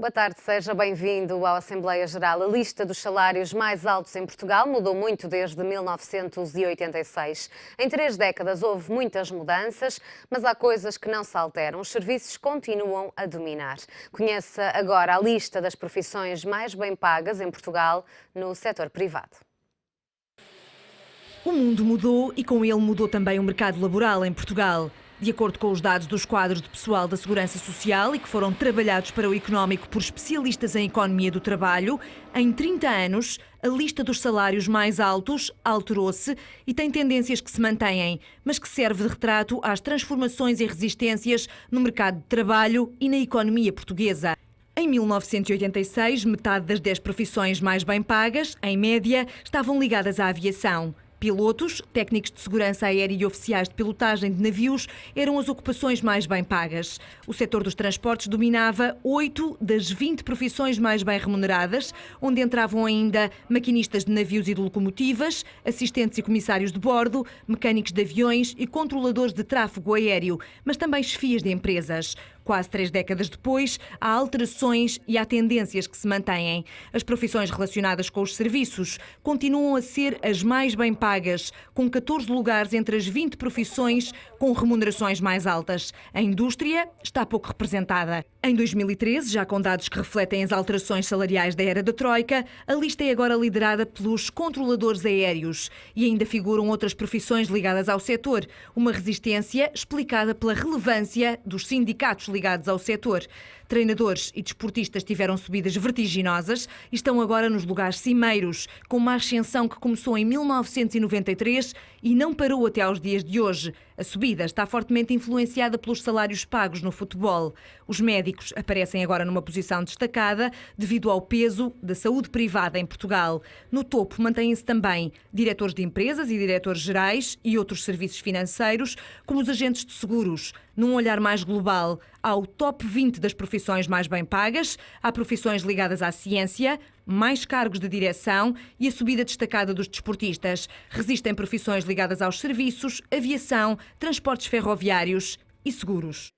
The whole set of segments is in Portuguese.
Boa tarde, seja bem-vindo à Assembleia Geral. A lista dos salários mais altos em Portugal mudou muito desde 1986. Em 3 décadas houve muitas mudanças, mas há coisas que não se alteram. Os serviços continuam a dominar. Conheça agora a lista das profissões mais bem pagas em Portugal no setor privado. O mundo mudou e com ele mudou também o mercado laboral em Portugal. De acordo com os dados dos quadros de pessoal da Segurança Social e que foram trabalhados para o Económico por especialistas em economia do trabalho, em 30 anos, a lista dos salários mais altos alterou-se e tem tendências que se mantêm, mas que serve de retrato às transformações e resistências no mercado de trabalho e na economia portuguesa. Em 1986, metade das 10 profissões mais bem pagas, em média, estavam ligadas à aviação. Pilotos, técnicos de segurança aérea e oficiais de pilotagem de navios eram as ocupações mais bem pagas. O setor dos transportes dominava 8 das 20 profissões mais bem remuneradas, onde entravam ainda maquinistas de navios e de locomotivas, assistentes e comissários de bordo, mecânicos de aviões e controladores de tráfego aéreo, mas também chefias de empresas. Quase 3 décadas depois, há alterações e há tendências que se mantêm. As profissões relacionadas com os serviços continuam a ser as mais bem pagas, com 14 lugares entre as 20 profissões com remunerações mais altas. A indústria está pouco representada. Em 2013, já com dados que refletem as alterações salariais da era da Troika, a lista é agora liderada pelos controladores aéreos. E ainda figuram outras profissões ligadas ao setor, uma resistência explicada pela relevância dos sindicatos ligados ao setor. Treinadores e desportistas tiveram subidas vertiginosas e estão agora nos lugares cimeiros, com uma ascensão que começou em 1993 e não parou até aos dias de hoje. A subida está fortemente influenciada pelos salários pagos no futebol. Os médicos aparecem agora numa posição destacada devido ao peso da saúde privada em Portugal. No topo mantêm-se também diretores de empresas e diretores gerais e outros serviços financeiros, como os agentes de seguros. Num olhar mais global, há o top 20 das profissões mais bem pagas, há profissões ligadas à ciência, mais cargos de direção e a subida destacada dos desportistas. Resistem profissões ligadas aos serviços, aviação, transportes ferroviários e seguros.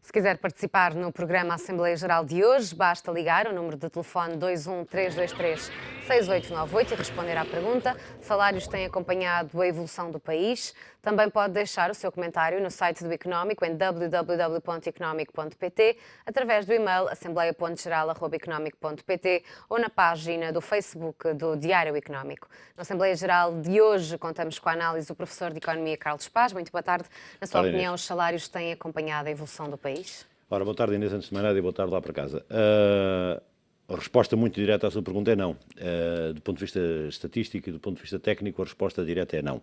Se quiser participar no programa Assembleia Geral de hoje, basta ligar o número de telefone 213236898 e responder à pergunta: salários têm acompanhado a evolução do país? Também pode deixar o seu comentário no site do Económico em www.economico.pt, através do e-mail assembleia.geral@economico.pt ou na página do Facebook do Diário Económico. Na Assembleia Geral de hoje contamos com a análise do professor de Economia Carlos Paz. Muito boa tarde. Na sua opinião, os salários têm acompanhado a evolução do país? Ora, boa tarde, Inês, antes de mais nada, e boa tarde lá para casa. A resposta muito direta à sua pergunta é não. Do ponto de vista estatístico e do ponto de vista técnico, a resposta direta é não.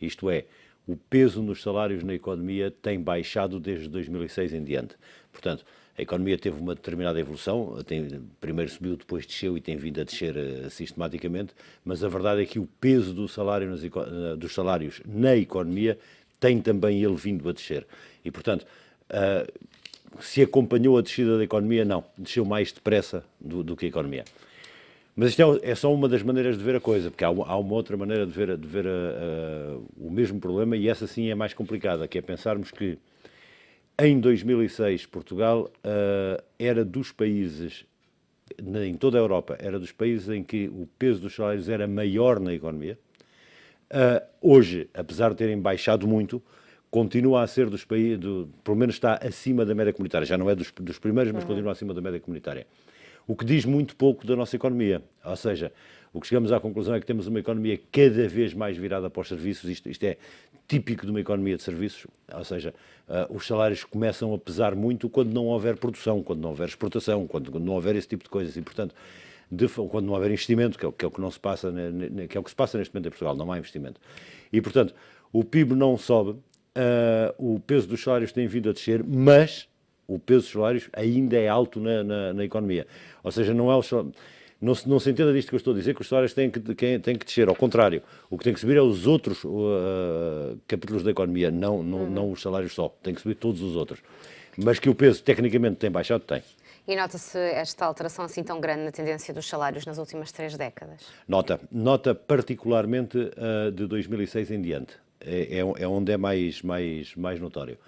Isto é, o peso nos salários na economia tem baixado desde 2006 em diante. Portanto, a economia teve uma determinada evolução, primeiro subiu, depois desceu e tem vindo a descer sistematicamente, mas a verdade é que o peso do salário dos salários na economia tem também ele vindo a descer. E, portanto, se acompanhou a descida da economia, não. Desceu mais depressa do que a economia. Mas isto é só uma das maneiras de ver a coisa, porque há uma outra maneira de ver o mesmo problema, e essa sim é mais complicada, que é pensarmos que em 2006 Portugal era dos países, em toda a Europa, era dos países em que o peso dos salários era maior na economia. Hoje, apesar de terem baixado muito, continua a ser dos países, pelo menos está acima da média comunitária. Já não é dos primeiros, mas continua acima da média comunitária. O que diz muito pouco da nossa economia. Ou seja, o que chegamos à conclusão é que temos uma economia cada vez mais virada para os serviços. Isto é típico de uma economia de serviços. Ou seja, os salários começam a pesar muito quando não houver produção, quando não houver exportação, quando não houver esse tipo de coisas. E, portanto, quando não houver investimento, que é o que não se passa, que é o que se passa neste momento em Portugal, não há investimento. E, portanto, o PIB não sobe, o peso dos salários tem vindo a descer, mas o peso dos salários ainda é alto na economia. Ou seja, não se entenda disto que eu estou a dizer, que os salários têm que descer. Ao contrário, o que tem que subir é os outros capítulos da economia, não os salários só. Tem que subir todos os outros. Mas que o peso, tecnicamente, tem baixado, tem. E nota-se esta alteração assim tão grande na tendência dos salários nas últimas 3 décadas? Nota particularmente de 2006 em diante. É onde é mais notório.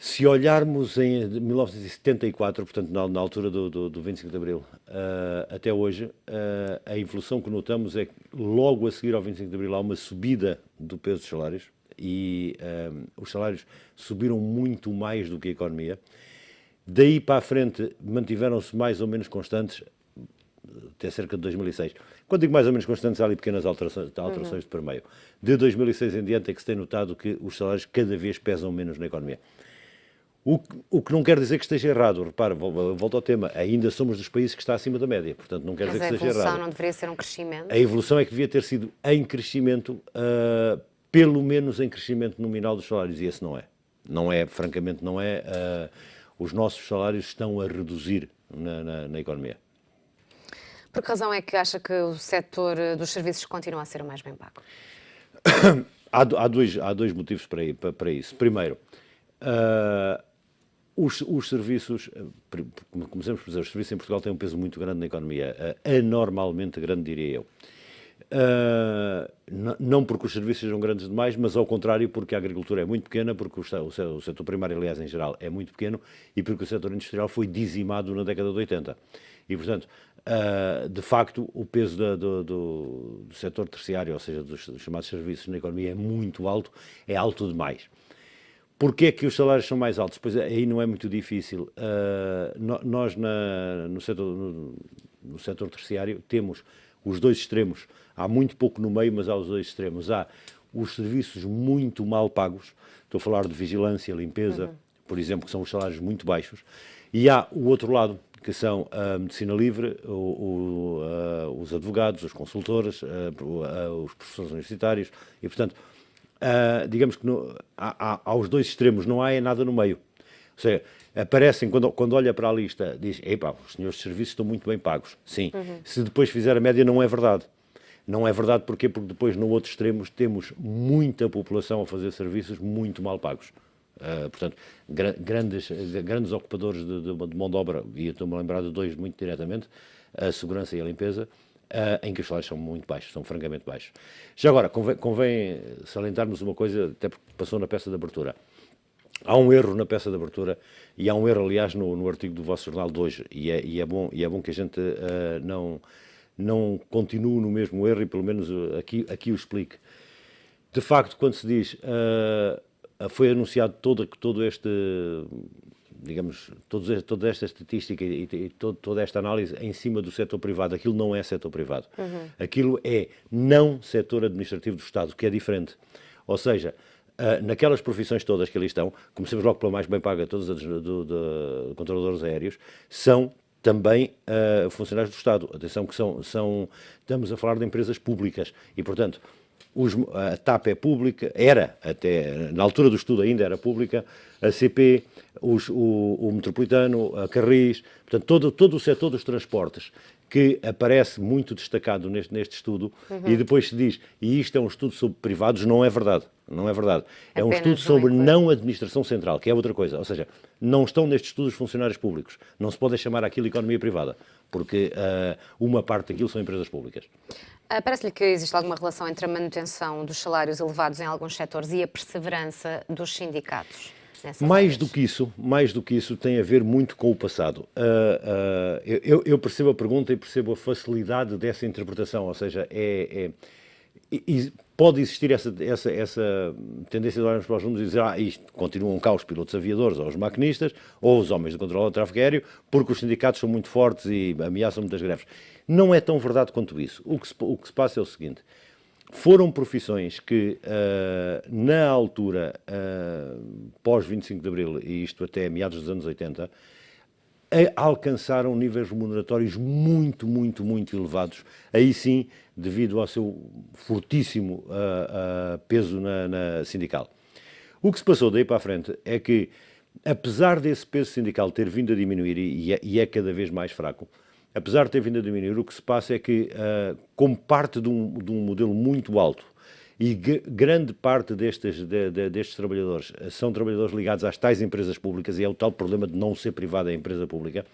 Se olharmos em 1974, portanto, na altura do 25 de Abril, até hoje, a evolução que notamos é que logo a seguir ao 25 de Abril há uma subida do peso dos salários e os salários subiram muito mais do que a economia. Daí para a frente mantiveram-se mais ou menos constantes até cerca de 2006. Quando digo mais ou menos constantes, há ali pequenas alterações de por meio. De 2006 em diante é que se tem notado que os salários cada vez pesam menos na economia. O que não quer dizer que esteja errado. Repara, volto ao tema, ainda somos dos países que está acima da média, portanto não quer dizer que esteja errado. Mas a evolução não deveria ser um crescimento? A evolução é que devia ter sido em crescimento, pelo menos em crescimento nominal dos salários, e esse não é. Não é, francamente não é. Os nossos salários estão a reduzir na economia. Por que razão é que acha que o setor dos serviços continua a ser o mais bem pago? Há dois motivos para isso. Primeiro, os serviços, começamos por dizer, os serviços em Portugal têm um peso muito grande na economia, anormalmente grande, diria eu. Não porque os serviços sejam grandes demais, mas ao contrário, porque a agricultura é muito pequena, porque o setor primário, aliás, em geral, é muito pequeno e porque o setor industrial foi dizimado na década de 80. E, portanto, de facto, o peso do setor terciário, ou seja, dos chamados serviços na economia, é muito alto, é alto demais. Porquê é que os salários são mais altos? Pois aí não é muito difícil. Nós, no setor terciário, temos os dois extremos. Há muito pouco no meio, mas há os dois extremos. Há os serviços muito mal pagos, estou a falar de vigilância, limpeza, por exemplo, que são os salários muito baixos, e há o outro lado, que são a medicina livre, os advogados, os consultores, os professores universitários, e, portanto, digamos que há os dois extremos, não há nada no meio. Ou seja, aparecem, quando olha para a lista, diz, epá, os senhores de serviços estão muito bem pagos. Sim. Se depois fizer a média, não é verdade. Não é verdade porquê? Porque depois, no outro extremo, temos muita população a fazer serviços muito mal pagos. Portanto, grandes ocupadores de mão de obra, e eu estou-me a lembrar de dois muito diretamente, a segurança e a limpeza, em que os salários são muito baixos, são francamente baixos. Já agora, convém salientarmos uma coisa, até porque passou na peça de abertura. Há um erro na peça de abertura, e há um erro, aliás, no artigo do vosso jornal de hoje, e é bom que a gente não continue no mesmo erro, e pelo menos aqui o explique. De facto, quando se diz, foi anunciado todo este, digamos, toda esta estatística e toda esta análise em cima do setor privado. Aquilo não é setor privado. Aquilo é não setor administrativo do Estado, que é diferente. Ou seja, naquelas profissões todas que ali estão, comecemos logo pela mais bem paga, todas as de controladores aéreos, são também funcionários do Estado. Atenção que estamos a falar de empresas públicas e, portanto, a TAP é pública, era, até na altura do estudo ainda era pública, a CP, o Metropolitano, a Carris, portanto, todo o setor dos transportes, que aparece muito destacado neste estudo, e depois se diz, e isto é um estudo sobre privados, não é verdade. Não é verdade. É um estudo sobre não administração central, que é outra coisa. Ou seja, não estão neste estudo os funcionários públicos. Não se pode chamar aquilo economia privada, porque uma parte daquilo são empresas públicas. Parece-lhe que existe alguma relação entre a manutenção dos salários elevados em alguns setores e a perseverança dos sindicatos? Mais do que isso tem a ver muito com o passado. Eu percebo a pergunta e percebo a facilidade dessa interpretação, ou seja, pode existir essa tendência de olharmos para os números e dizer isto continuam cá os pilotos aviadores ou os maquinistas ou os homens de controle do tráfego aéreo porque os sindicatos são muito fortes e ameaçam muitas greves. Não é tão verdade quanto isso. O que se passa é o seguinte: foram profissões que, na altura, pós 25 de Abril, e isto até meados dos anos 80, alcançaram níveis remuneratórios muito, muito, muito elevados, aí sim, devido ao seu fortíssimo peso na sindical. O que se passou daí para a frente é que, apesar desse peso sindical ter vindo a diminuir, e é cada vez mais fraco, apesar de ter vindo a diminuir, o que se passa é que, como parte de um modelo muito alto, e grande parte destes trabalhadores são trabalhadores ligados às tais empresas públicas, e é o tal problema de não ser privada a empresa pública,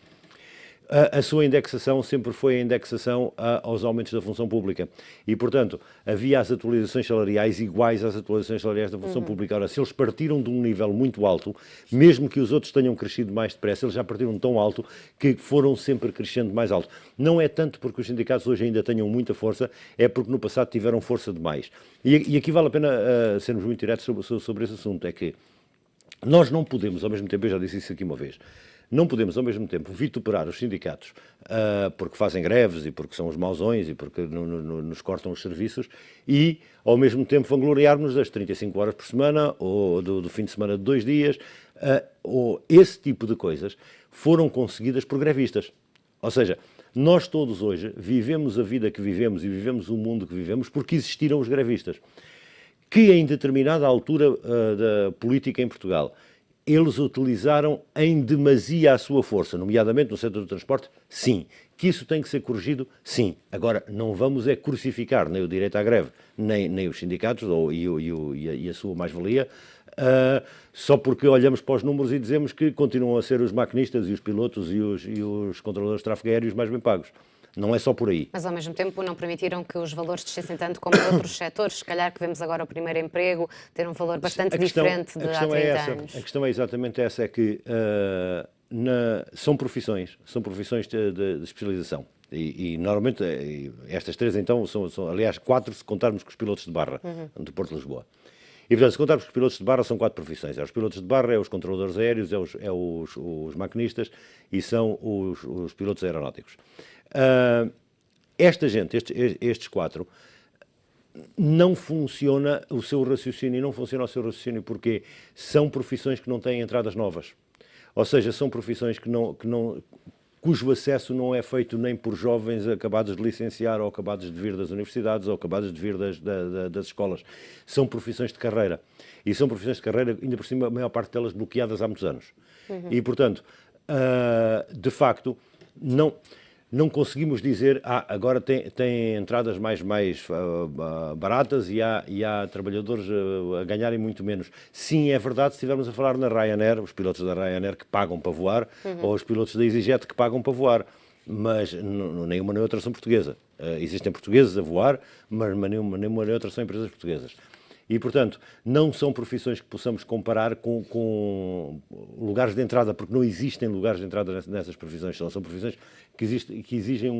a sua indexação sempre foi a indexação aos aumentos da função pública. E, portanto, havia as atualizações salariais iguais às atualizações salariais da função pública. Ora, se eles partiram de um nível muito alto, mesmo que os outros tenham crescido mais depressa, eles já partiram tão alto que foram sempre crescendo mais alto. Não é tanto porque os sindicatos hoje ainda tenham muita força, é porque no passado tiveram força demais. E aqui vale a pena sermos muito diretos sobre esse assunto, é que nós não podemos, ao mesmo tempo, eu já disse isso aqui uma vez, não podemos, ao mesmo tempo, vituperar os sindicatos porque fazem greves e porque são os mauzões e porque nos cortam os serviços e, ao mesmo tempo, vangloriarmos das 35 horas por semana ou do fim de semana de 2 dias. Ou esse tipo de coisas foram conseguidas por grevistas. Ou seja, nós todos hoje vivemos a vida que vivemos e vivemos o mundo que vivemos porque existiram os grevistas. Que em determinada altura da política em Portugal eles utilizaram em demasia a sua força, nomeadamente no setor do transporte, sim. Que isso tem que ser corrigido, sim. Agora, não vamos crucificar nem o direito à greve, nem os sindicatos e a sua mais-valia, só porque olhamos para os números e dizemos que continuam a ser os maquinistas e os pilotos e os controladores de tráfego aéreo os mais bem pagos. Não é só por aí. Mas, ao mesmo tempo, não permitiram que os valores descessem tanto como outros setores. Se calhar que vemos agora o primeiro emprego ter um valor bastante diferente de há 30 anos. A questão é exatamente essa, é que são profissões de especialização. E normalmente, estas 3 então, são aliás 4 se contarmos com os pilotos de barra do Porto de Lisboa. E, portanto, se contarmos com os pilotos de barra, são 4 profissões. É os pilotos de barra, é os controladores aéreos, é os maquinistas e são os pilotos aeronáuticos. Esta gente, estes 4, não funciona o seu raciocínio, porque são profissões que não têm entradas novas. Ou seja, são profissões cujo acesso não é feito nem por jovens acabados de licenciar ou acabados de vir das universidades ou acabados de vir das escolas. São profissões de carreira. E são profissões de carreira, ainda por cima, a maior parte delas bloqueadas há muitos anos. E, portanto, de facto, não conseguimos dizer agora tem entradas mais baratas e há trabalhadores a ganharem muito menos. Sim, é verdade, se estivermos a falar na Ryanair, os pilotos da Ryanair que pagam para voar, ou os pilotos da EasyJet que pagam para voar, mas nenhuma nem outra são portuguesas. Existem portugueses a voar, mas nenhuma nem outra são empresas portuguesas. E, portanto, não são profissões que possamos comparar com lugares de entrada, porque não existem lugares de entrada nessas profissões. São profissões que exigem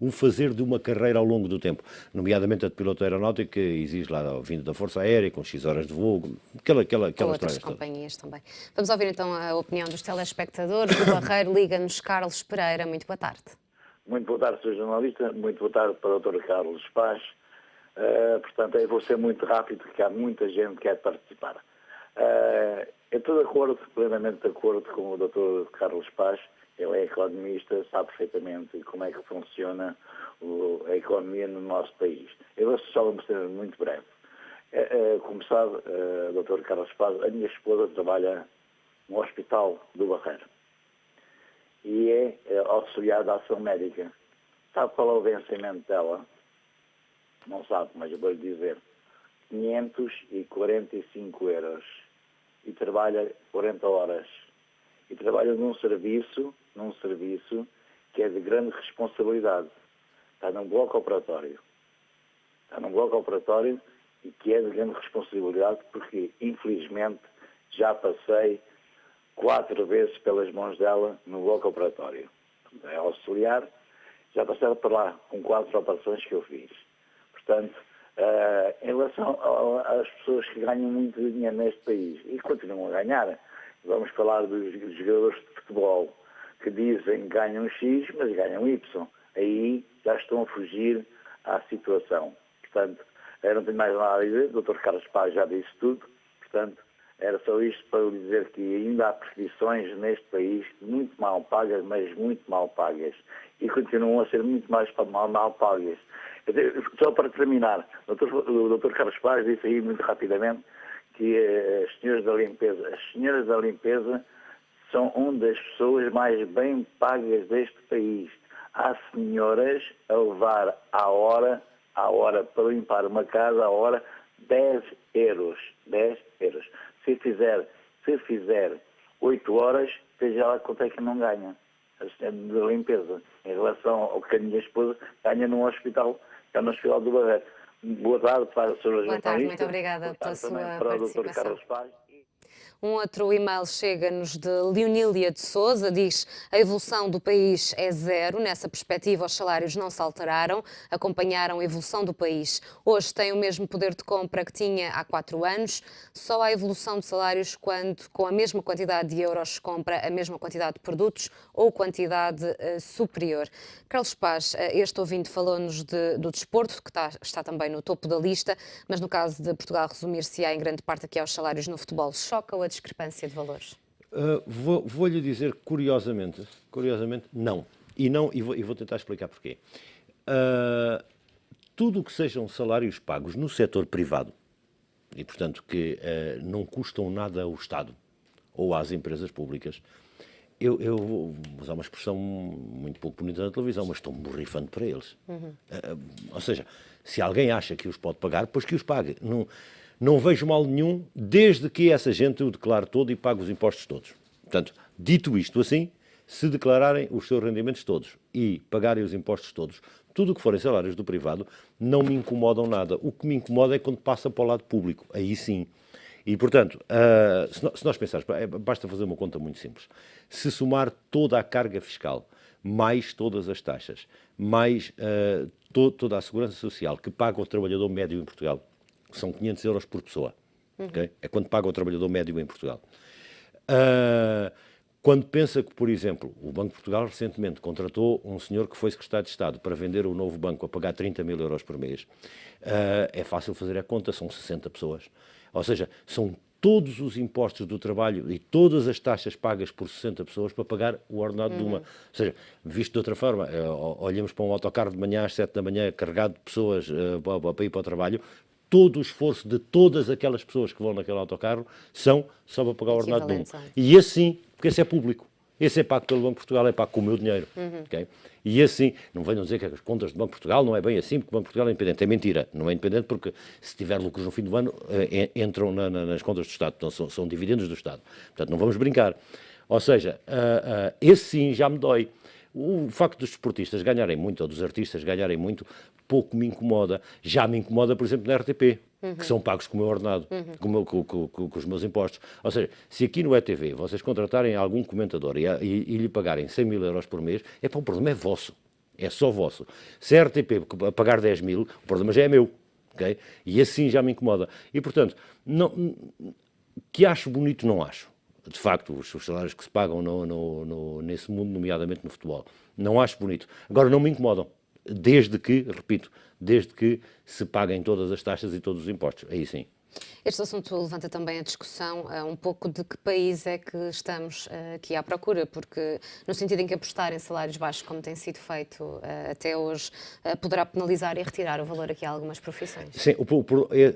um fazer de uma carreira ao longo do tempo, nomeadamente a de piloto aeronáutico, que exige lá vindo da Força Aérea, com X horas de voo, aquelas outras companhias também. Vamos ouvir então a opinião dos telespectadores. Do Barreiro, liga-nos Carlos Pereira. Muito boa tarde. Muito boa tarde, Sr. Jornalista. Muito boa tarde para o Dr. Carlos Paz. Portanto, eu vou ser muito rápido, porque há muita gente que quer participar. Eu estou plenamente de acordo com o Dr. Carlos Paz. Ele é economista, sabe perfeitamente como é que funciona a economia no nosso país. Eu só vou ser muito breve. Como sabe, Dr. Carlos Paz, a minha esposa trabalha no Hospital do Barreiro e é auxiliar da ação médica. Sabe qual é o vencimento dela? Não sabe, mas eu vou-lhe dizer, 545 euros. E trabalha 40 horas. E trabalha num serviço que é de grande responsabilidade. Está num bloco operatório. E que é de grande responsabilidade porque, infelizmente, já passei 4 vezes pelas mãos dela no bloco operatório. É auxiliar, já passei para lá com 4 operações que eu fiz. Portanto, em relação às pessoas que ganham muito dinheiro neste país e continuam a ganhar, vamos falar dos jogadores de futebol que dizem que ganham X, mas ganham Y. Aí já estão a fugir à situação. Portanto, eu não tenho mais nada a dizer, o Dr. Carlos Paz já disse tudo. Portanto, era só isto para eu dizer que ainda há profissões neste país muito mal pagas, mas muito mal pagas. E continuam a ser muito mais mal pagas. Só para terminar, o Dr. Carlos Paz disse aí muito rapidamente que as senhoras da limpeza são uma das pessoas mais bem pagas deste país. Há senhoras a levar à hora para limpar uma casa, à hora, 10 euros. 10 euros. Se fizer 8 horas, veja lá quanto é que não ganha. A de limpeza, em relação ao que a minha esposa ganha num hospital, está no Hospital do Barreiro. Boa tarde para a senhora Boa tarde, muito jornalista. obrigada Boa pela tarde também sua para o Dr. participação. Carlos Paz. Um outro e-mail chega-nos de Leonília de Souza, diz: a evolução do país é zero, nessa perspectiva os salários não se alteraram, acompanharam a evolução do país. Hoje tem o mesmo poder de compra que tinha há 4 anos, só há evolução de salários quando com a mesma quantidade de euros se compra a mesma quantidade de produtos ou quantidade superior. Carlos Paz, este ouvinte falou-nos do desporto, que está também no topo da lista, mas no caso de Portugal resumir-se-á em grande parte aqui aos salários no futebol. Choca-o a discrepância de valores? Vou-lhe dizer, curiosamente, não. E vou tentar explicar porquê. Tudo o que sejam salários pagos no setor privado, e portanto que não custam nada ao Estado ou às empresas públicas, eu vou usar uma expressão muito pouco bonita na televisão, mas estou-me borrifando para eles. Ou seja, se alguém acha que os pode pagar, pois que os pague. Não vejo mal nenhum, desde que essa gente o declare todo e pague os impostos todos. Portanto, dito isto assim, se declararem os seus rendimentos todos e pagarem os impostos todos, tudo o que forem salários do privado, não me incomodam nada. O que me incomoda é quando passa para o lado público. Aí sim. E, portanto, se nós pensarmos, basta fazer uma conta muito simples. Se somar toda a carga fiscal, mais todas as taxas, mais toda a segurança social que paga o trabalhador médio em Portugal, que são 500 euros por pessoa, okay? É quanto paga o trabalhador médio em Portugal. Quando pensa que, por exemplo, o Banco de Portugal recentemente contratou um senhor que foi secretário de Estado para vender o novo banco a pagar 30 mil euros por mês, é fácil fazer a conta, são 60 pessoas. Ou seja, são todos os impostos do trabalho e todas as taxas pagas por 60 pessoas para pagar o ordenado de uma. Ou seja, visto de outra forma, olhamos para um autocarro de manhã às 7 da manhã carregado de pessoas para ir para o trabalho, todo o esforço de todas aquelas pessoas que vão naquele autocarro são só para pagar o ordenado de um. E assim, porque esse é público. Esse é pago pelo Banco de Portugal, é pago com o meu dinheiro. Okay? E assim, não venham dizer que as contas do Banco de Portugal não é bem assim, porque o Banco de Portugal é independente. É mentira, não é independente porque se tiver lucros no fim do ano, entram nas contas do Estado, então são dividendos do Estado. Portanto, não vamos brincar. Ou seja, esse sim já me dói. O facto dos desportistas ganharem muito, ou dos artistas ganharem muito, pouco me incomoda. Já me incomoda, por exemplo, na RTP, que são pagos com o meu ordenado, com os meus impostos. Ou seja, se aqui no ETV vocês contratarem algum comentador e lhe pagarem 100 mil euros por mês, o problema é vosso. É só vosso. Se a RTP pagar 10 mil, o problema já é meu. Okay? E assim já me incomoda. E, portanto, que acho bonito, não acho. De facto, os salários que se pagam nesse mundo, nomeadamente no futebol. Não acho bonito. Agora, não me incomodam. Desde que se paguem todas as taxas e todos os impostos. Aí sim. Este assunto levanta também a discussão um pouco de que país é que estamos aqui à procura, porque no sentido em que apostar em salários baixos, como tem sido feito até hoje, poderá penalizar e retirar o valor aqui a algumas profissões. Sim,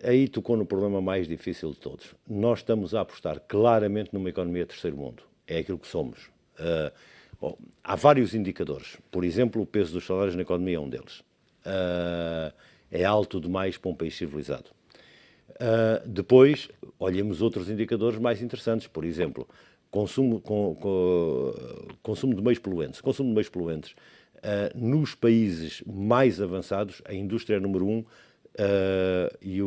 aí tocou no problema mais difícil de todos. Nós estamos a apostar claramente numa economia de terceiro mundo. É aquilo que somos. Há vários indicadores. Por exemplo, o peso dos salários na economia é um deles. É alto demais para um país civilizado. Depois, olhemos outros indicadores mais interessantes, por exemplo, consumo de meios poluentes. Consumo de meios poluentes. Nos países mais avançados, a indústria é número 1 e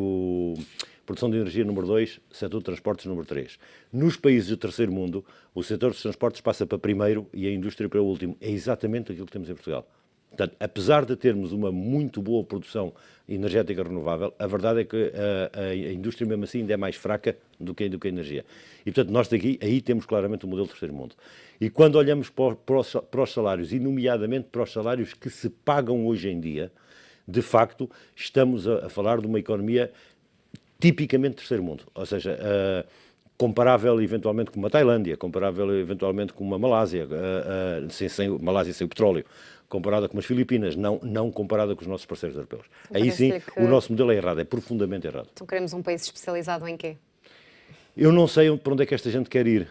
produção de energia número 2, setor de transportes número 3. Nos países do terceiro mundo, o setor dos transportes passa para primeiro e a indústria para o último. É exatamente aquilo que temos em Portugal. Portanto, apesar de termos uma muito boa produção energética renovável, a verdade é que a indústria mesmo assim ainda é mais fraca do que a energia. E, portanto, nós aí temos claramente o modelo terceiro mundo. E quando olhamos para os salários, e nomeadamente para os salários que se pagam hoje em dia, de facto, estamos a falar de uma economia tipicamente terceiro mundo. Ou seja, comparável eventualmente com uma Tailândia, comparável eventualmente com uma Malásia, Malásia sem o petróleo, comparada com as Filipinas, não comparada com os nossos parceiros europeus. Aí sim, o nosso modelo é errado, é profundamente errado. Então queremos um país especializado em quê? Eu não sei para onde é que esta gente quer ir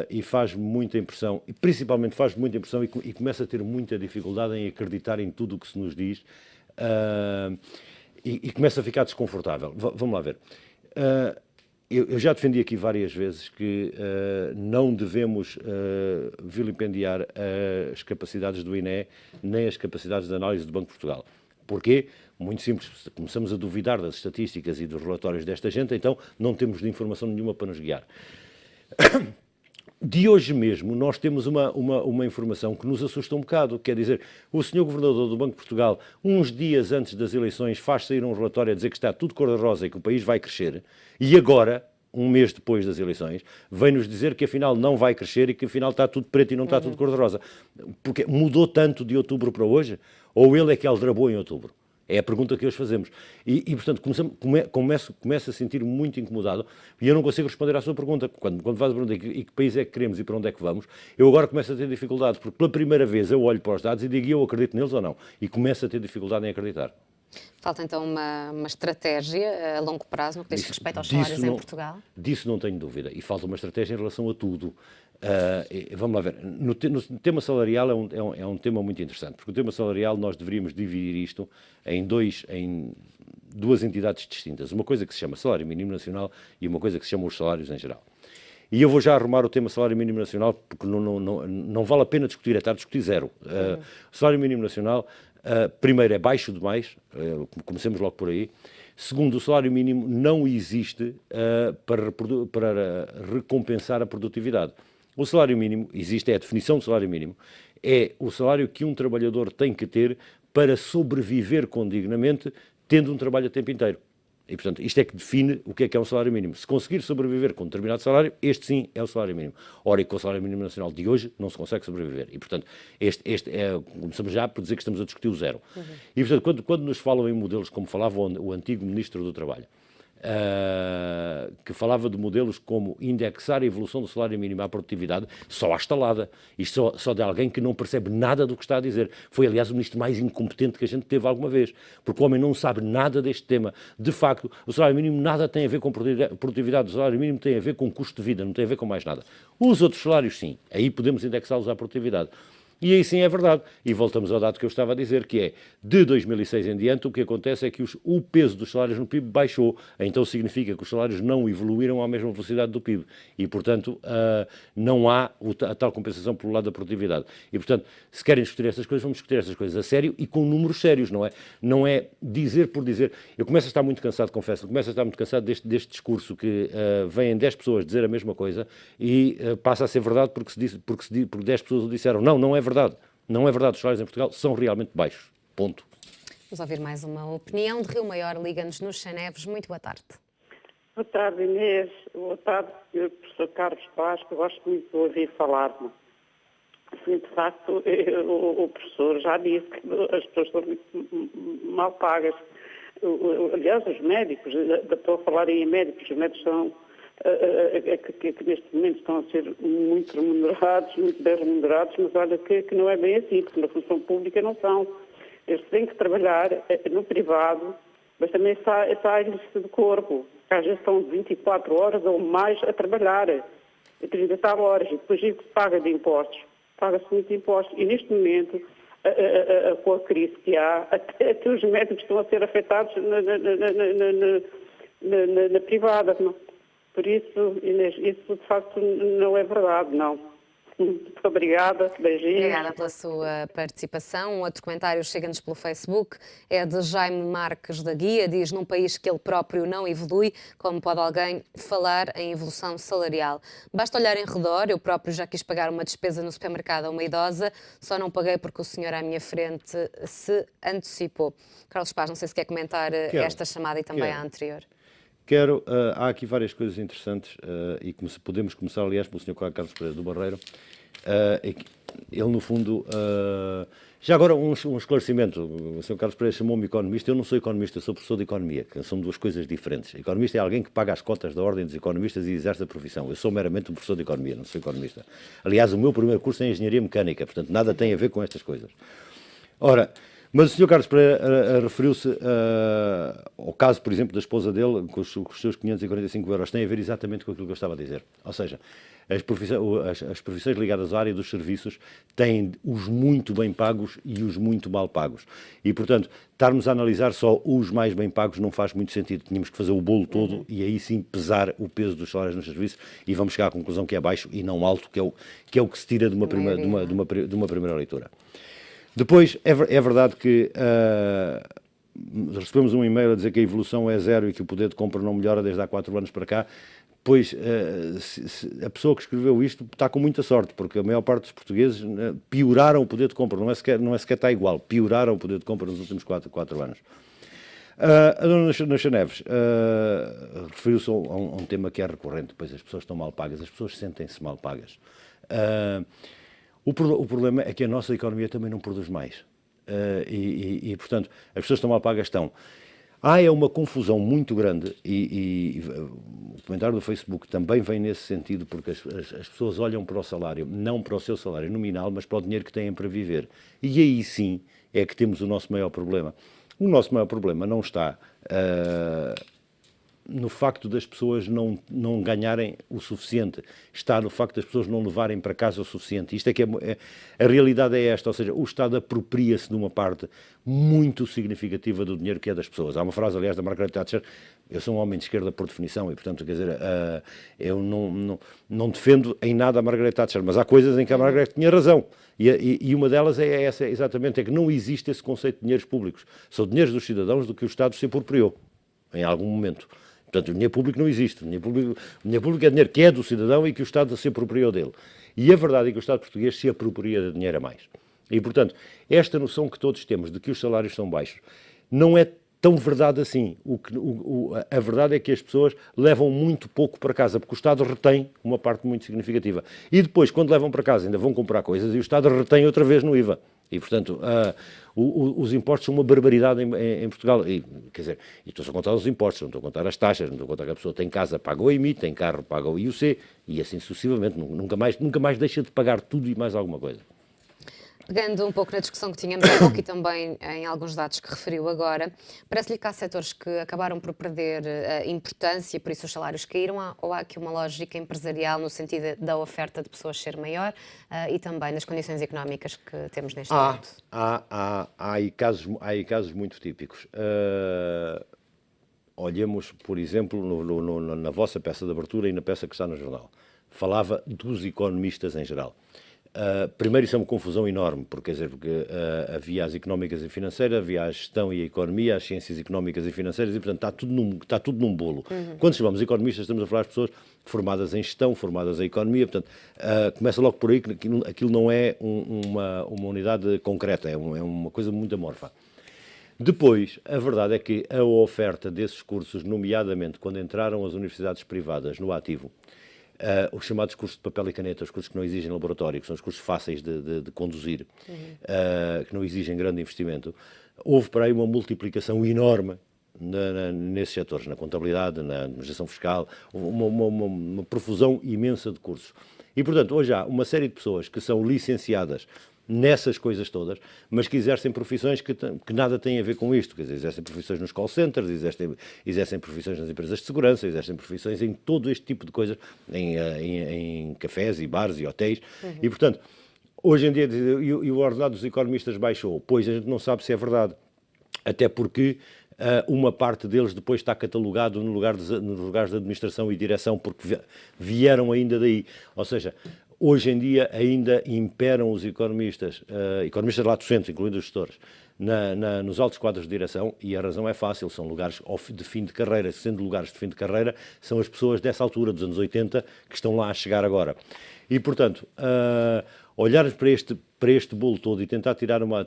e faz muita impressão, e principalmente faz muita impressão e começa a ter muita dificuldade em acreditar em tudo o que se nos diz e começa a ficar desconfortável. Vamos lá ver. eu já defendi aqui várias vezes que não devemos vilipendiar as capacidades do INE nem as capacidades de análise do Banco de Portugal. Porquê? Muito simples, começamos a duvidar das estatísticas e dos relatórios desta gente, então não temos de informação nenhuma para nos guiar. De hoje mesmo, nós temos uma informação que nos assusta um bocado, quer dizer, o senhor Governador do Banco de Portugal, uns dias antes das eleições, faz sair um relatório a dizer que está tudo cor-de-rosa e que o país vai crescer, e agora, um mês depois das eleições, vem-nos dizer que afinal não vai crescer e que afinal está tudo preto e não está tudo cor-de-rosa. Porque mudou tanto de outubro para hoje? Ou ele é que aldrabou em outubro? É a pergunta que hoje fazemos. E portanto, começo a sentir muito incomodado e eu não consigo responder à sua pergunta. Quando faz a pergunta e que país é que queremos e para onde é que vamos, eu agora começo a ter dificuldades, porque pela primeira vez eu olho para os dados e digo eu acredito neles ou não. E começo a ter dificuldade em acreditar. Falta então uma estratégia a longo prazo no que diz respeito aos salários em Portugal? Disso não tenho dúvida. E falta uma estratégia em relação a tudo. Vamos lá ver. No tema salarial é um tema muito interessante, porque o tema salarial nós deveríamos dividir isto em duas entidades distintas. Uma coisa que se chama salário mínimo nacional e uma coisa que se chama os salários em geral. E eu vou já arrumar o tema salário mínimo nacional, porque não vale a pena discutir, é estar a discutir zero. O salário mínimo nacional, primeiro, é baixo demais, comecemos logo por aí. Segundo, o salário mínimo não existe para recompensar a produtividade. O salário mínimo, existe, é a definição do salário mínimo, é o salário que um trabalhador tem que ter para sobreviver condignamente, tendo um trabalho a tempo inteiro. E, portanto, isto é que define o que é um salário mínimo. Se conseguir sobreviver com um determinado salário, este sim é o salário mínimo. Ora, e com o salário mínimo nacional de hoje não se consegue sobreviver. E, portanto, começamos já por dizer que estamos a discutir o zero. E, portanto, quando nos falam em modelos, como falava o antigo Ministro do Trabalho, que falava de modelos como indexar a evolução do salário mínimo à produtividade, só à estalada. Isto só de alguém que não percebe nada do que está a dizer. Foi, aliás, o ministro mais incompetente que a gente teve alguma vez, porque o homem não sabe nada deste tema. De facto, o salário mínimo nada tem a ver com produtividade, o salário mínimo tem a ver com custo de vida, não tem a ver com mais nada. Os outros salários, sim, aí podemos indexá-los à produtividade. E aí sim é verdade. E voltamos ao dado que eu estava a dizer, que é, de 2006 em diante, o que acontece é que o peso dos salários no PIB baixou. Então significa que os salários não evoluíram à mesma velocidade do PIB. E, portanto, não há a tal compensação pelo lado da produtividade. E, portanto, se querem discutir essas coisas, vamos discutir essas coisas a sério e com números sérios, não é? Não é dizer por dizer. Eu começo a estar muito cansado, confesso, começo a estar muito cansado deste discurso que vêm 10 pessoas dizer a mesma coisa e passa a ser verdade porque 10 pessoas o disseram. Não é verdade. Não é verdade, os salários em Portugal são realmente baixos. Ponto. Vamos ouvir mais uma opinião de Rio Maior. Liga-nos nos Chaneves. Muito boa tarde. Boa tarde, Inês. Boa tarde, professor Carlos Paz, que eu gosto muito de ouvir falar-me. Assim, de facto, o professor já disse que as pessoas estão muito mal pagas. Aliás, os médicos, estou a falar em médicos, os médicos são... que neste momento estão a ser muito remunerados, muito bem remunerados, mas olha que não é bem assim, porque na função pública não são. Eles têm que trabalhar no privado, mas também saem-lhes do corpo. Às vezes estão 24 horas ou mais a trabalhar, 30 horas, e depois isso paga de impostos. Paga-se muito impostos. E neste momento, com a crise que há, até os médicos estão a ser afetados na privada, não? Por isso, Inês, isso de facto não é verdade, não. Muito obrigada, beijinhos. Obrigada pela sua participação. Um outro comentário chega-nos pelo Facebook, é de Jaime Marques da Guia, diz: num país que ele próprio não evolui, como pode alguém falar em evolução salarial? Basta olhar em redor, eu próprio já quis pagar uma despesa no supermercado a uma idosa, só não paguei porque o senhor à minha frente se antecipou. Carlos Paz, não sei se quer comentar esta chamada e também a anterior. Há aqui várias coisas interessantes e podemos começar, aliás, pelo Sr. Carlos Pereira do Barreiro. Ele, no fundo, já agora um esclarecimento. O Sr. Carlos Pereira chamou-me economista. Eu não sou economista, sou professor de economia, que são duas coisas diferentes. Economista é alguém que paga as cotas da ordem dos economistas e exerce a profissão. Eu sou meramente um professor de economia, não sou economista. Aliás, o meu primeiro curso é em engenharia mecânica, portanto, nada tem a ver com estas coisas. Ora, Mas o Sr. Carlos Pereira referiu-se ao caso, por exemplo, da esposa dele, com os seus 545 euros, tem a ver exatamente com aquilo que eu estava a dizer. Ou seja, as profissões ligadas à área dos serviços têm os muito bem pagos e os muito mal pagos. E, portanto, estarmos a analisar só os mais bem pagos não faz muito sentido. Tínhamos que fazer o bolo todo e aí sim pesar o peso dos salários nos serviços e vamos chegar à conclusão que é baixo e não alto, que é o que se tira de uma primeira leitura. Depois, é verdade que recebemos um e-mail a dizer que a evolução é zero e que o poder de compra não melhora desde há 4 anos para cá. Pois, a pessoa que escreveu isto está com muita sorte, porque a maior parte dos portugueses pioraram o poder de compra, não é sequer está igual, pioraram o poder de compra nos últimos 4 anos. A dona Naxa Neves referiu-se a um tema que é recorrente, pois as pessoas estão mal pagas, as pessoas sentem-se mal pagas. O problema é que a nossa economia também não produz mais. Portanto, as pessoas estão mal pagas, estão. É uma confusão muito grande e o comentário do Facebook também vem nesse sentido, porque as pessoas olham para o salário, não para o seu salário nominal, mas para o dinheiro que têm para viver. E aí sim é que temos o nosso maior problema. O nosso maior problema não está no facto das pessoas não ganharem o suficiente, está no facto das pessoas não levarem para casa o suficiente. Isto é que a realidade é esta, ou seja, o Estado apropria-se de uma parte muito significativa do dinheiro que é das pessoas. Há uma frase, aliás, da Margaret Thatcher: eu sou um homem de esquerda por definição e, portanto, quer dizer, eu não defendo em nada a Margaret Thatcher, mas há coisas em que a Margaret tinha razão. E uma delas é essa, exatamente, é que não existe esse conceito de dinheiros públicos. São dinheiros dos cidadãos do que o Estado se apropriou, em algum momento. Portanto, o dinheiro público não existe. O dinheiro público é dinheiro que é do cidadão e que o Estado se apropriou dele. E a verdade é que o Estado português se apropria de dinheiro a mais. E, portanto, esta noção que todos temos de que os salários são baixos não é tão verdade assim. A verdade é que as pessoas levam muito pouco para casa, porque o Estado retém uma parte muito significativa. E depois, quando levam para casa, ainda vão comprar coisas e o Estado retém outra vez no IVA. E, portanto, os impostos são uma barbaridade em Portugal. E, quer dizer, estou a contar os impostos, não estou a contar as taxas, não estou a contar que a pessoa tem casa, paga o IMI, tem carro, paga o IUC, e assim sucessivamente. Nunca mais deixa de pagar tudo e mais alguma coisa. Pegando um pouco na discussão que tínhamos há pouco e também em alguns dados que referiu agora, parece-lhe que há setores que acabaram por perder importância, por isso os salários caíram, ou há aqui uma lógica empresarial no sentido da oferta de pessoas ser maior e também nas condições económicas que temos neste momento? Há aí casos muito típicos. Olhemos, por exemplo, na vossa peça de abertura e na peça que está no jornal. Falava dos economistas em geral. Primeiro, isso é uma confusão enorme, porque havia as económicas e financeiras, havia a gestão e a economia, as ciências económicas e financeiras, e, portanto, está tudo num bolo. Quando chamamos economistas, estamos a falar de pessoas formadas em gestão, formadas em economia, portanto, começa logo por aí que aquilo não é uma unidade concreta, é uma coisa muito amorfa. Depois, a verdade é que a oferta desses cursos, nomeadamente quando entraram as universidades privadas no ativo, os chamados cursos de papel e caneta, os cursos que não exigem laboratório, que são os cursos fáceis de conduzir, que não exigem grande investimento, houve para aí uma multiplicação enorme nesses setores, na contabilidade, na gestão fiscal, uma profusão imensa de cursos. E, portanto, hoje há uma série de pessoas que são licenciadas nessas coisas todas, mas que exercem profissões que nada têm a ver com isto. Quer dizer, exercem profissões nos call centers, exercem profissões nas empresas de segurança, exercem profissões em todo este tipo de coisas, em cafés e bares e hotéis. E, portanto, hoje em dia, e o ordenado dos economistas baixou. Pois a gente não sabe se é verdade. Até porque uma parte deles depois está catalogado nos lugares de administração e direção, porque vieram ainda daí. Ou seja, hoje em dia ainda imperam os economistas lá docentes, incluindo os gestores, nos altos quadros de direção, e a razão é fácil, são lugares de fim de carreira. Sendo lugares de fim de carreira, são as pessoas dessa altura, dos anos 80, que estão lá a chegar agora. E, portanto, olhar para este bolo todo e tentar tirar uma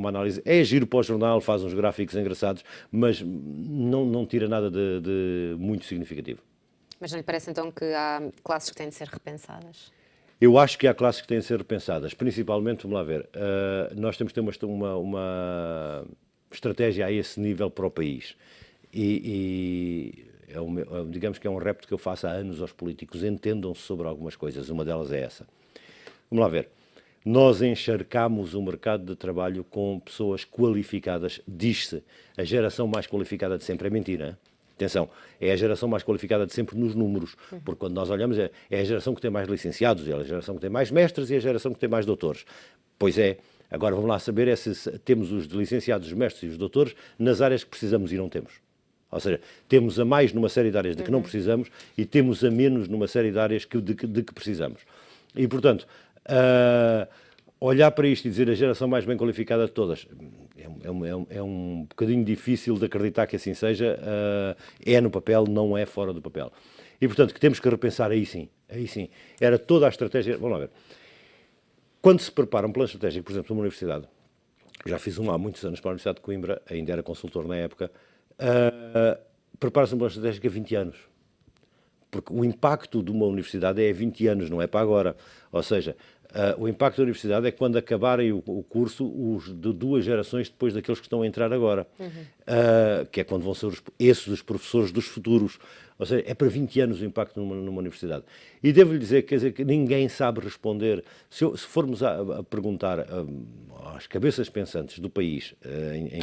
análise, é giro para o jornal, faz uns gráficos engraçados, mas não tira nada de muito significativo. Mas não lhe parece então que há classes que têm de ser repensadas? Eu acho que há classes que têm de ser repensadas, principalmente, vamos lá ver, nós temos que ter uma estratégia a esse nível para o país. Digamos que é um repto que eu faço há anos aos políticos, entendam-se sobre algumas coisas, uma delas é essa. Vamos lá ver, nós encharcámos o mercado de trabalho com pessoas qualificadas, diz-se, a geração mais qualificada de sempre. É mentira, hein? Atenção, é a geração mais qualificada de sempre nos números, porque quando nós olhamos é a geração que tem mais licenciados, é a geração que tem mais mestres e a geração que tem mais doutores. Pois é, agora vamos lá saber se temos os licenciados, os mestres e os doutores nas áreas que precisamos e não temos. Ou seja, temos a mais numa série de áreas de que não precisamos e temos a menos numa série de áreas de que precisamos. E, portanto, olhar para isto e dizer a geração mais bem qualificada de todas é um bocadinho difícil de acreditar que assim seja. É no papel, não é fora do papel. E, portanto, que temos que repensar aí sim. Era toda a estratégia. Vamos lá ver. Quando se prepara um plano estratégico, por exemplo, numa universidade, já fiz um há muitos anos para a Universidade de Coimbra, ainda era consultor na época, prepara-se um plano estratégico há 20 anos. Porque o impacto de uma universidade é 20 anos, não é para agora. Ou seja, o impacto da universidade é quando acabarem o curso de 2 gerações depois daqueles que estão a entrar agora. Que é quando vão ser esses os professores dos futuros. Ou seja, é para 20 anos o impacto numa universidade. E devo-lhe dizer, quer dizer, que ninguém sabe responder. Se formos a perguntar às cabeças pensantes do país,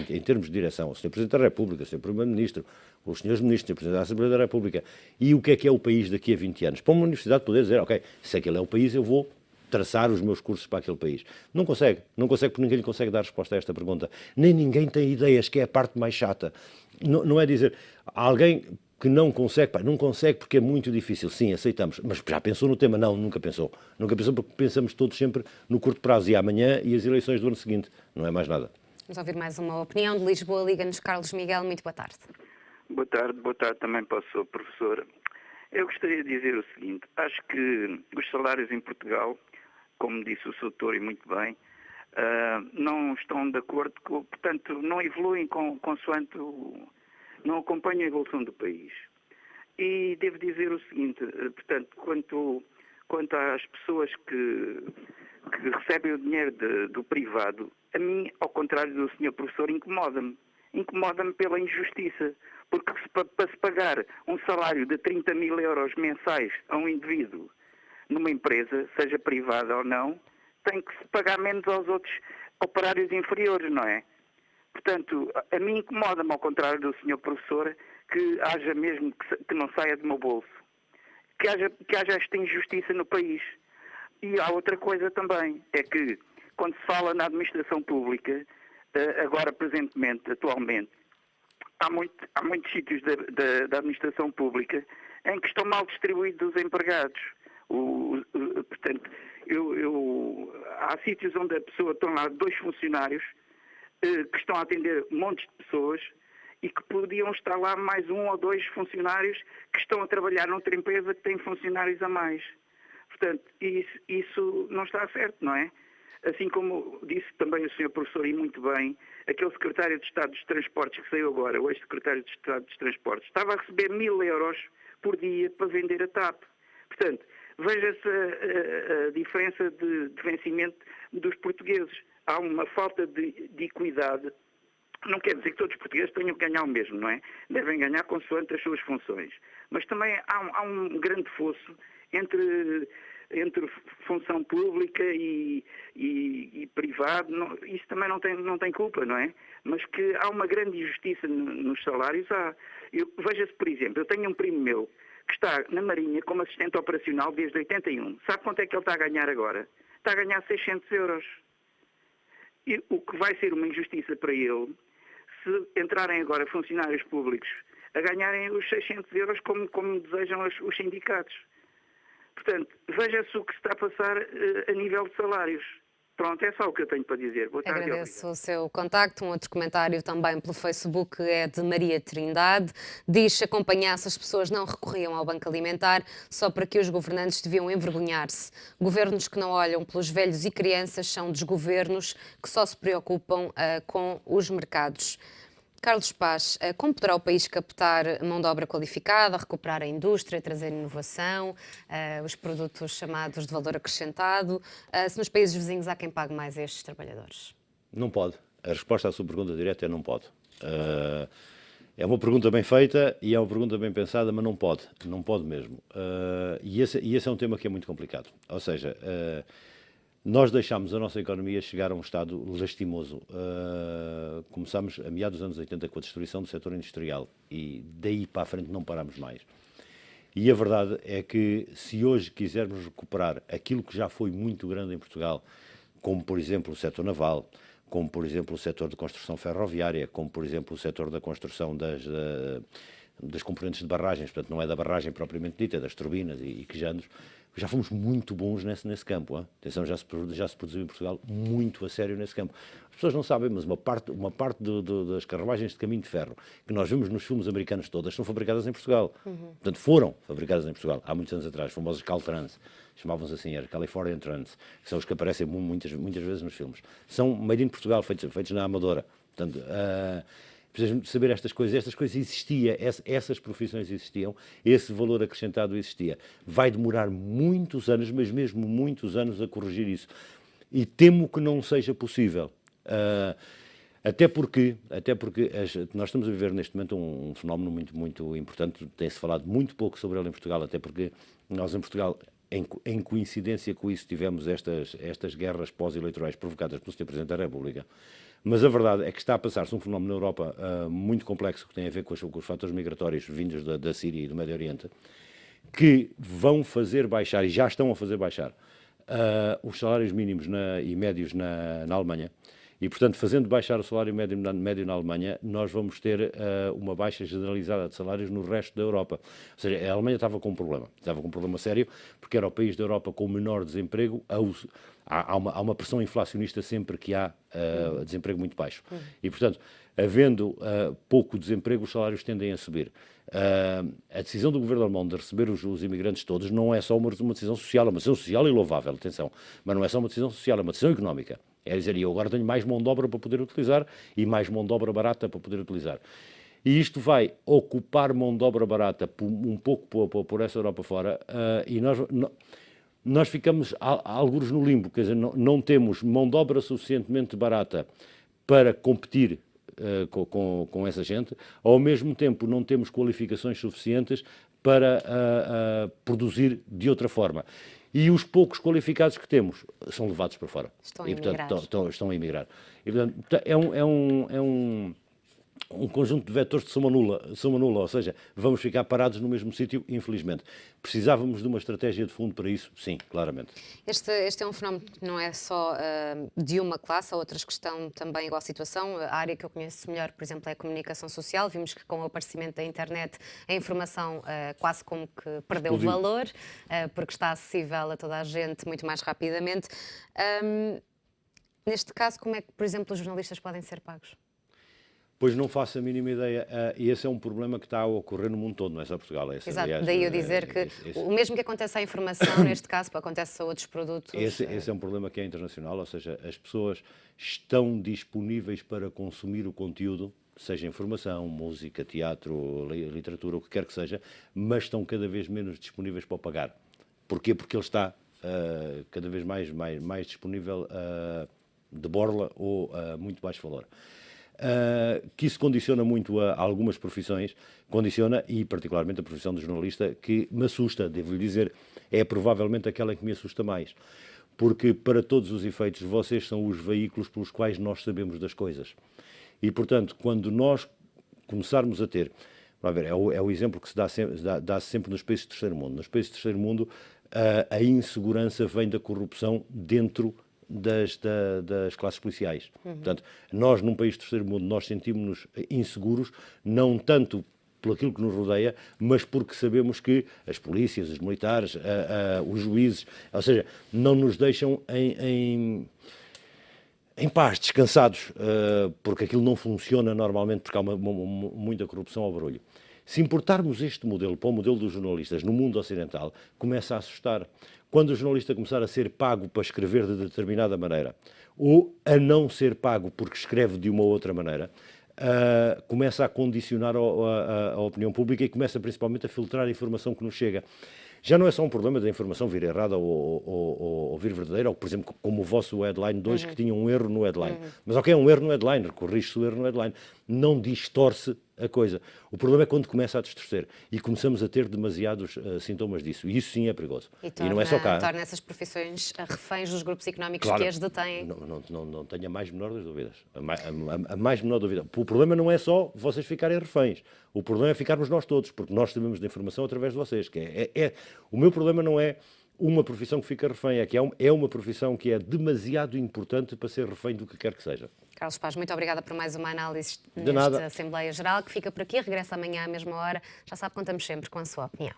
em termos de direção, o Sr. Presidente da República, o Sr. Primeiro-Ministro, os Srs. Ministros, o Sr. Presidente da Assembleia da República, e o que é o país daqui a 20 anos, para uma universidade poder dizer, ok, se aquele é o país, eu vou traçar os meus cursos para aquele país. Não consegue porque ninguém lhe consegue dar resposta a esta pergunta. Nem ninguém tem ideias, que é a parte mais chata. Não é dizer, alguém que não consegue porque é muito difícil. Sim, aceitamos, mas já pensou no tema? Não, nunca pensou. Nunca pensou porque pensamos todos sempre no curto prazo e amanhã e as eleições do ano seguinte. Não é mais nada. Vamos ouvir mais uma opinião de Lisboa. Liga-nos Carlos Miguel. Muito boa tarde. Boa tarde também para o seu professor. Eu gostaria de dizer o seguinte, acho que os salários em Portugal, como disse o seu doutor e muito bem, não estão de acordo, portanto, não evoluem consoante não acompanham a evolução do país. E devo dizer o seguinte, portanto, quanto às pessoas que recebem o dinheiro do privado, a mim, ao contrário do senhor professor, incomoda-me. Incomoda-me pela injustiça, porque para se pagar um salário de 30 mil euros mensais a um indivíduo numa empresa, seja privada ou não, tem que se pagar menos aos outros operários inferiores, não é? Portanto, a mim incomoda-me, ao contrário do senhor professor, que haja mesmo que não saia do meu bolso. Que haja esta injustiça no país. E há outra coisa também, é que quando se fala na administração pública, agora presentemente, atualmente, há muitos sítios da administração pública em que estão mal distribuídos os empregados. Portanto, há sítios onde a pessoa estão lá 2 funcionários que estão a atender montes de pessoas e que podiam estar lá mais 1 ou 2 funcionários que estão a trabalhar noutra empresa que tem funcionários a mais. Portanto, isso não está certo, não é? Assim como disse também o Sr. Professor, e muito bem, aquele secretário de Estado dos Transportes que saiu agora, o ex-secretário de Estado dos Transportes, estava a receber 1000 euros por dia para vender a TAP. Portanto, veja-se a diferença de vencimento dos portugueses. Há uma falta de equidade. Não quer dizer que todos os portugueses tenham que ganhar o mesmo, não é? Devem ganhar consoante as suas funções. Mas também há um grande fosso entre função pública e privado. Isso também não tem culpa, não é? Mas que há uma grande injustiça nos salários. Veja-se, por exemplo, eu tenho um primo meu que está na Marinha como assistente operacional desde 81. Sabe quanto é que ele está a ganhar agora? Está a ganhar 600 euros. E o que vai ser uma injustiça para ele, se entrarem agora funcionários públicos a ganharem os 600 euros como desejam os sindicatos. Portanto, veja-se o que se está a passar a nível de salários. Pronto, é só o que eu tenho para dizer. Boa tarde. Agradeço o seu contacto. Um outro comentário também pelo Facebook é de Maria Trindade. Diz que acompanhasse as pessoas não recorriam ao Banco Alimentar só para que os governantes deviam envergonhar-se. Governos que não olham pelos velhos e crianças são desgovernos que só se preocupam com os mercados. Carlos Paz, como poderá o país captar mão de obra qualificada, recuperar a indústria, trazer inovação, os produtos chamados de valor acrescentado, se nos países vizinhos há quem pague mais a estes trabalhadores? Não pode. A resposta à sua pergunta direta é não pode. É uma pergunta bem feita e é uma pergunta bem pensada, mas não pode. Não pode mesmo. E esse é um tema que é muito complicado. Ou seja, nós deixámos a nossa economia chegar a um estado lastimoso. Começámos a meados dos anos 80 com a destruição do setor industrial e daí para a frente não parámos mais. E a verdade é que se hoje quisermos recuperar aquilo que já foi muito grande em Portugal, como por exemplo o setor naval, como por exemplo o setor de construção ferroviária, como por exemplo o setor da construção das componentes de barragens, portanto não é da barragem propriamente dita, é das turbinas e quejandos, já fomos muito bons nesse campo. Hein? Atenção, já se produziu em Portugal muito a sério nesse campo. As pessoas não sabem, mas uma parte das carruagens de caminho de ferro que nós vemos nos filmes americanos todas são fabricadas em Portugal. Portanto, foram fabricadas em Portugal há muitos anos atrás, famosos Caltrans, chamavam-se assim, era Californian Trans, que são os que aparecem muitas vezes nos filmes. São made in Portugal, feitos na Amadora. Portanto, precisamos saber estas coisas existiam, essas profissões existiam, esse valor acrescentado existia. Vai demorar muitos anos, mas mesmo muitos anos a corrigir isso. E temo que não seja possível. Até porque nós estamos a viver neste momento um fenómeno muito importante, tem-se falado muito pouco sobre ele em Portugal, até porque nós em Portugal, em coincidência com isso, tivemos estas guerras pós-eleitorais provocadas pelo Sr. Presidente da República. Mas a verdade é que está a passar-se um fenómeno na Europa muito complexo que tem a ver com os fatores migratórios vindos da Síria e do Médio Oriente, que vão fazer baixar, e já estão a fazer baixar, os salários mínimos e médios na Alemanha. E, portanto, fazendo baixar o salário médio na Alemanha, nós vamos ter uma baixa generalizada de salários no resto da Europa. Ou seja, a Alemanha estava com um problema sério, porque era o país da Europa com o menor desemprego. Há uma pressão inflacionista sempre que há desemprego muito baixo. E, portanto, havendo pouco desemprego, os salários tendem a subir. A decisão do governo alemão de receber os imigrantes todos não é só uma decisão social, é uma decisão social e louvável, atenção, mas não é só uma decisão social, é uma decisão económica. É dizer, eu agora tenho mais mão de obra para poder utilizar e mais mão de obra barata para poder utilizar. E isto vai ocupar mão de obra barata um pouco por essa Europa fora e nós ficamos algures no limbo, quer dizer, não temos mão de obra suficientemente barata para competir com essa gente, ao mesmo tempo não temos qualificações suficientes para produzir de outra forma. E os poucos qualificados que temos são levados para fora. Estão a emigrar. E, portanto, é um conjunto de vetores de soma nula, ou seja, vamos ficar parados no mesmo sítio, infelizmente. Precisávamos de uma estratégia de fundo para isso? Sim, claramente. Este é um fenómeno que não é só de uma classe, há outras que estão também igual situação. A área que eu conheço melhor, por exemplo, é a comunicação social. Vimos que com o aparecimento da internet a informação quase como que perdeu valor, porque está acessível a toda a gente muito mais rapidamente. Neste caso, como é que, por exemplo, os jornalistas podem ser pagos? Pois não faço a mínima ideia, e esse é um problema que está a ocorrer no mundo todo, não é só Portugal. Exato, aliás, daí eu dizer que o mesmo que acontece à informação, neste caso, acontece a outros produtos. Esse é um problema que é internacional, ou seja, as pessoas estão disponíveis para consumir o conteúdo, seja informação, música, teatro, literatura, o que quer que seja, mas estão cada vez menos disponíveis para o pagar. Porquê? Porque ele está cada vez mais disponível de borla ou a muito baixo valor. Que isso condiciona muito a algumas profissões, e particularmente a profissão de jornalista, que me assusta, devo-lhe dizer, é provavelmente aquela que me assusta mais, porque para todos os efeitos vocês são os veículos pelos quais nós sabemos das coisas. E, portanto, quando nós começarmos a ter, é o exemplo que se dá sempre nos países do terceiro mundo. Nos países do terceiro mundo, a insegurança vem da corrupção dentro das classes policiais. Portanto, nós, num país do terceiro mundo, nós sentimos-nos inseguros, não tanto por aquilo que nos rodeia, mas porque sabemos que as polícias, os militares, os juízes, ou seja, não nos deixam em paz, descansados, porque aquilo não funciona normalmente, porque há muita corrupção ao barulho. Se importarmos este modelo para o modelo dos jornalistas no mundo ocidental, começa a assustar. Quando o jornalista começar a ser pago para escrever de determinada maneira, ou a não ser pago porque escreve de uma outra maneira, começa a condicionar a opinião pública e começa principalmente a filtrar a informação que nos chega. Já não é só um problema da informação vir errada ou vir verdadeira, ou, por exemplo, como o vosso headline 2, que tinha um erro no headline. Mas ok, é um erro no headline, corrige-se o erro no headline. Não distorce a coisa. O problema é quando começa a distorcer e começamos a ter demasiados sintomas disso. E isso sim é perigoso. E não é só cá. torna essas profissões reféns dos grupos económicos Claro, que as detêm. não tenho a mais menor das dúvidas. A mais menor dúvida. O problema não é só vocês ficarem reféns. O problema é ficarmos nós todos, porque nós sabemos da informação através de vocês. O meu problema não é uma profissão que fica refém, é que é uma profissão que é demasiado importante para ser refém do que quer que seja. Carlos Paz, muito obrigada por mais uma análise De nesta nada. Assembleia Geral, que fica por aqui, regressa amanhã à mesma hora. Já sabe, contamos sempre com a sua opinião.